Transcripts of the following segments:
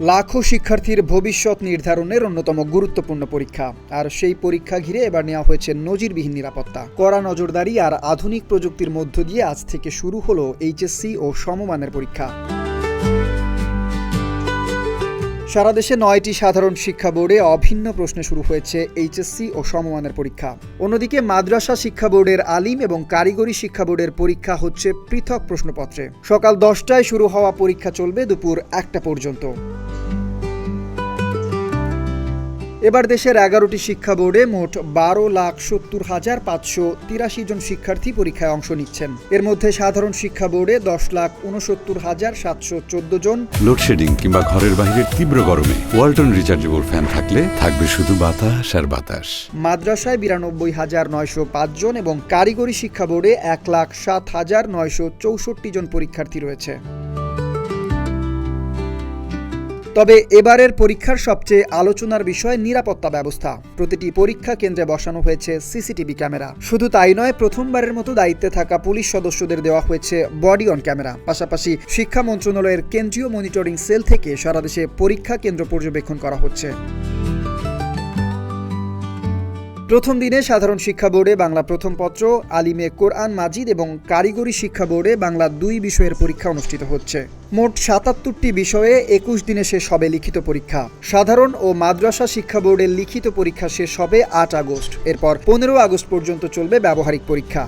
লাখো শিক্ষার্থীর ভবিষ্যৎ নির্ধারণের অন্যতম গুরুত্বপূর্ণ পরীক্ষা, আর সেই পরীক্ষা ঘিরে এবার নেওয়া হয়েছে নজিরবিহীন নিরাপত্তা, কড়া নজরদারি আর আধুনিক প্রযুক্তির মধ্য দিয়ে আজ থেকে শুরু হলো এইচএসসি ও সমমানের পরীক্ষা। সারা দেশে 9টি সাধারণ শিক্ষা বোর্ডে অভিন্ন প্রশ্নে শুরু হয়েছে এইচএসসি ও সমমানের পরীক্ষা। অন্যদিকে মাদ্রাসা শিক্ষা বোর্ডের আলিম এবং কারিগরি শিক্ষা বোর্ডের পরীক্ষা হচ্ছে পৃথক প্রশ্নপত্রে। সকাল 10টায় শুরু হওয়া পরীক্ষা চলবে দুপুর 1টা পর্যন্ত। এবার দেশের 11টি শিক্ষা বোর্ডে মোট 12,70,583 জন শিক্ষার্থী পরীক্ষায় অংশ নিচ্ছেন। এর মধ্যে সাধারণ শিক্ষা বোর্ডে 10,69,714 জন। লোডশেডিং কিংবা ঘরের বাইরের তীব্র গরমে ওয়ালটন রিচার্জেবল ফ্যান থাকলে থাকবে শুধু বাতাস আর বাতাস। মাদ্রাসায় 92,905 জন এবং কারিগরি শিক্ষা বোর্ডে 1,07,964 জন পরীক্ষার্থী রয়েছে। তবে এবারের পরীক্ষার সবচেয়ে আলোচনার বিষয় নিরাপত্তা ব্যবস্থা। প্রতিটি পরীক্ষা কেন্দ্রে বসানো হয়েছে সিসিটিভি ক্যামেরা। শুধু তাই নয়, প্রথমবারের মতো দায়িত্বে থাকা পুলিশ সদস্যদের দেওয়া হয়েছে বডি অন ক্যামেরা। পাশাপাশি শিক্ষা মন্ত্রণালয়ের কেন্দ্রীয় মনিটরিং সেল থেকে সারা দেশে পরীক্ষা কেন্দ্র পর্যবেক্ষণ করা হচ্ছে। প্রথম দিনে সাধারণ শিক্ষা বোর্ডে বাংলা প্রথম পত্র, আলিমে কোরআন মাজিদ এবং কারিগরি শিক্ষা বোর্ডে বাংলা 2 বিষয়ের পরীক্ষা অনুষ্ঠিত হচ্ছে। মোট 77টি বিষয়ে 21 দিনে শেষ হবে লিখিত পরীক্ষা। সাধারণ ও মাদ্রাসা শিক্ষা বোর্ডের লিখিত পরীক্ষা শেষ হবে 8 আগস্ট। এরপর 15 আগস্ট পর্যন্ত চলবে ব্যবহারিক পরীক্ষা।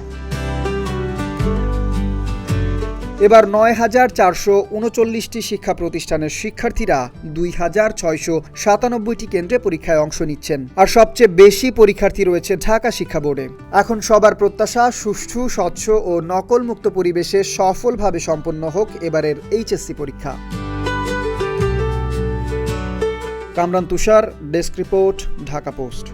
এবার 9,439টি শিক্ষা প্রতিষ্ঠানের শিক্ষার্থীরা 2,697টি কেন্দ্রে পরীক্ষায় অংশ নিচ্ছেন। আর সবচেয়ে বেশি পরীক্ষার্থী রয়েছে ঢাকা শিক্ষা বোর্ডে। এখন সবার প্রত্যাশা সুষ্ঠু, স্বচ্ছ ও নকলমুক্ত পরিবেশে সফলভাবে সম্পন্ন হোক এবারের এইচএসসি পরীক্ষা। কামরান তুষার, ডেস্ক রিপোর্ট, ঢাকা পোস্ট।